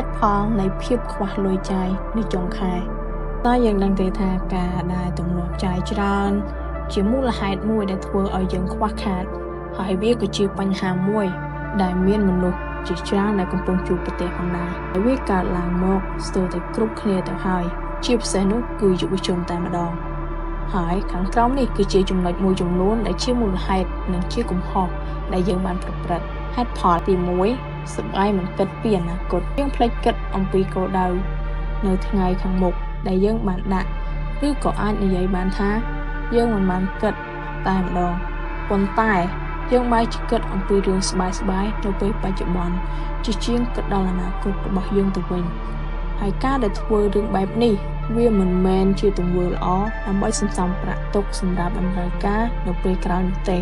តុផលនៃភាពខ្វះលុយចាយនៅចុងខែតែយើងដឹងទេថាការដែលទម្លាប់ចាយច្រើនជាមូលហេតុមួយដែលធ្វើឲ្យយើងខ្វះខាតហើយវាក៏ជាបញ្ហាមួយដែលមានមនុស្សជាច្រើនដែលកំពុងជួបប្រទះផងដែរហើយវាកើតឡើងមកស្ទើរតែគ្រប់គ្នាទៅហើយជាពិសេសនោះគឺយុវជនតែម្ដងហើយខាងក្រោមនេះគឺជាចំណុចមួយចំនួនដែលជាមូលហេតុនិងជាកំហុសដែលយើងបានប្រព្រឹត្តហេតុផលទី1សម្អីមិនគិតពីអនាគតយើងភ្លេចគិតអំពីគោលដៅនៅថ្ងៃខាងមុខដែលយើងបានដាក់ឬក៏អាចនិយាយបានថាយើងមិនបានគិតតែម្ដងប៉ុន្តែយើងបែរជាគិតអំពីរឿងស្បាយៗនៅពេលបច្ចុប្បន្នជាជាងគិតដល់អនាគតរបស់យើងទៅវិញហើយការដែលធ្វើរឿងបែបនេះវាមិនមែនជាទង្វើល្អដើម្បីសន្សំប្រាក់ទុកសម្រាប់តម្រូវការនៅពេលក្រោយនោះទេ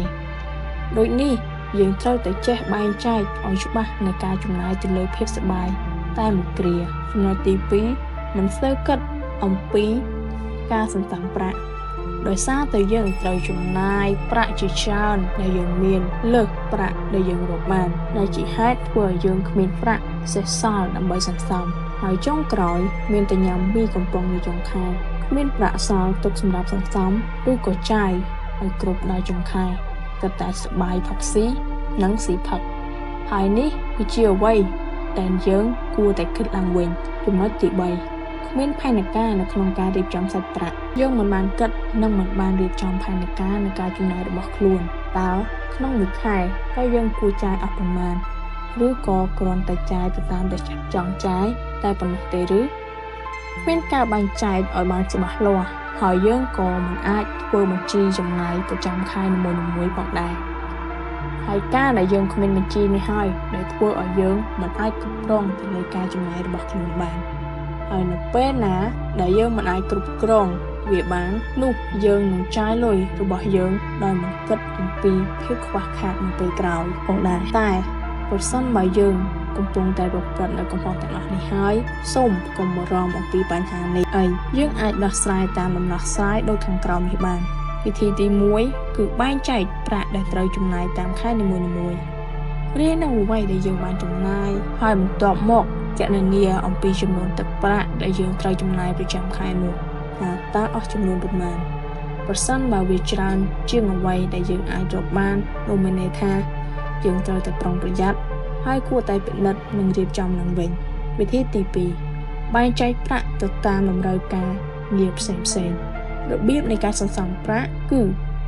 ដូចនេះយើងត្រូវតែចេះបែងចែកឲ្យច្បាស់នៃការចំណាយទៅលើភាពសប្បាយតែមួយគ្រាចំណុចទី2មិនសូវគិតអំពីការសន្សំប្រាក់ដោយសារតែយើងត្រូវចំណាយប្រាក់ជាច្រើនដែលយើងមានលើសប្រាក់ដែលយើងរកបានដែលជាហេតុធ្វើឲ្យយើងគ្មានប្រាក់សេសសល់ដើម្បីសន្សំហើយចុងក្រោយមានតែញ៉ាំមីកំប៉ុងនៅចុងខែគ្មានប្រាក់សល់ទុកសម្រាប់សន្សំឬក៏ចាយឲ្យគ្រប់ដល់ចុងខែគិតតែសប្បាយផឹកស៊ីនិងស៊ីផឹកហើយនេះគឺជាអ្វីដែលយើងគួរតែគិតឡើងវិញចំណុចទី3គ្មានផែនការនៅក្នុងការរៀបចំសាច់ប្រាក់យើងមិនបានគិតនិងមិនបានរៀបចំផែនការនៃការចំណាយរបស់ខ្លួនតើក្នុងមួយខែតើយើងគួរចាយអស់ប៉ុន្មានឬក៏គ្រាន់តែចាយទៅតាមដែលចង់ចាយតែប៉ុណ្ណោះទេឬមានការបែងចែកឲ្យបានច្បាស់លាស់ហើយយើងក៏មិនអាចធ្វើបញ្ជីចំណាយប្រចាំខែនីមួយៗផងដែរហើយការដែលយើងគ្មានបញ្ជីនេះហើយដែលធ្វើឲ្យយើងមិនអាចគ្រប់គ្រងទៅលើការចំណាយរបស់ខ្លួនបានហើយនៅពេលណាដែលយើងមិនអាចគ្រប់គ្រងវាបាននោះយើងនឹងចាយលុយរបស់យើងដោយមិនគិតអំពីភាពខ្វះខាតនៅពេលក្រោយផងដែរតែប្រសិនបើយើងកំពុងតែប្រព្រឹត្តនៅកំហុសទាំងអស់នេះហើយសូមកុំបារម្ភអំពីបញ្ហានេះអីយើងអាចដោះស្រាយតាមដំណោះស្រាយដូចខាងក្រោមនេះបានវិធីទី1គឺបែងចែកប្រាក់ដែលត្រូវចំណាយតាមខែនីមួយៗរៀននៅអ្វីដែលយើងបានចំណាយហើយបន្ទាប់មកគណនាអំពីចំនួនទឹកប្រាក់ដែលយើងត្រូវចំណាយប្រចាំខែនោះថាតើអស់ចំនួនប៉ុន្មានប្រសិនបើវាច្រើនជាងអ្វីដែលយើងអាចរកបាននោះមានន័យថាយើងត្រូវតែប្រុងប្រយ័ត្នហើយគួរតែពិនិត្យនិងរៀបចំឡើងវិញវិធីទី2បែងចែកប្រាក់ទៅតាមតម្រូវការងារផ្សេងៗរបៀបនៃការសន្សំប្រាក់គឺ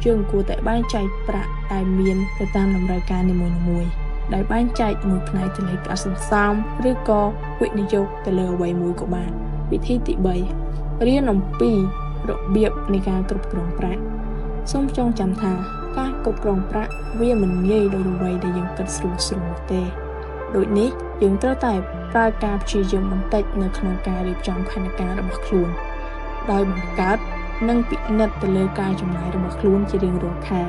យើងគួរតែបែងចែកប្រាក់ដែលមានទៅតាមតម្រូវការនីមួយៗដែលបែងចែកមួយផ្នែកទៅលើការសន្សំឬក៏វិនិយោគទៅលើអ្វីមួយក៏បានវិធីទី3រៀនអំពីរបៀបនៃការគ្រប់គ្រងប្រាក់សូមចងចាំថាការគ្រប់គ្រងប្រាក់វាមិនងាយដូចអ្វីដែលយើងគិតស្រួលទេដូចនេះយើងត្រូវតែប្រើការព្យាយាមបន្តិចនៅក្នុងការរៀបចំផែនការរបស់ខ្លួនដោយបង្កើតនិងពិនិត្យទៅលើការចំណាយរបស់ខ្លួនជារៀងរាល់ខែ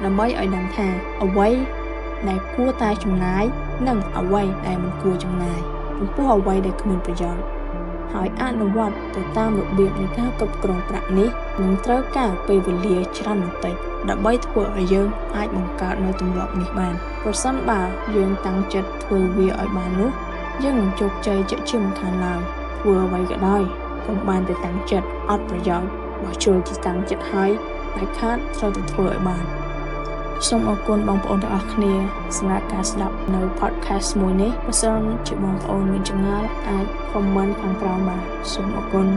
ដើម្បីឲ្យដឹងថាអ្វីដែលគួរតែចំណាយនិងអ្វីដែលមិនគួរចំណាយចំពោះអ្វីដែលគ្មានប្រយោជន៍ហើយអនុវត្តទៅតាមរបៀបនៃការគ្រប់គ្រងប្រាក់នេះនឹងត្រូវការពេលវេលាច្រើនបន្តិចដើម្បីធ្វើឲ្យយើងអាចបង្កើតនូវទម្លាប់នេះបានប្រសិនបើយើងតាំងចិត្តធ្វើវាឲ្យបាននោះយើងនឹងជោគជ័យជាមិនខានឡើយធ្វើអ្វីក៏ដោយកុំបានតែតាំងចិត្តអត់ប្រយោជន៍បើចូលជាតាំងចិត្តហើយតែខាតត្រូវតែធ្វើឲ្យបានសូមអរគុណបងប្អូនទាំងអស់គ្នាសម្រាប់ការស្ដាប់នៅ podcast មួយនេះបើសិនជាបងប្អូនមានចម្ងល់អាច comment ខាងក្រោមបានសូមអរគុណ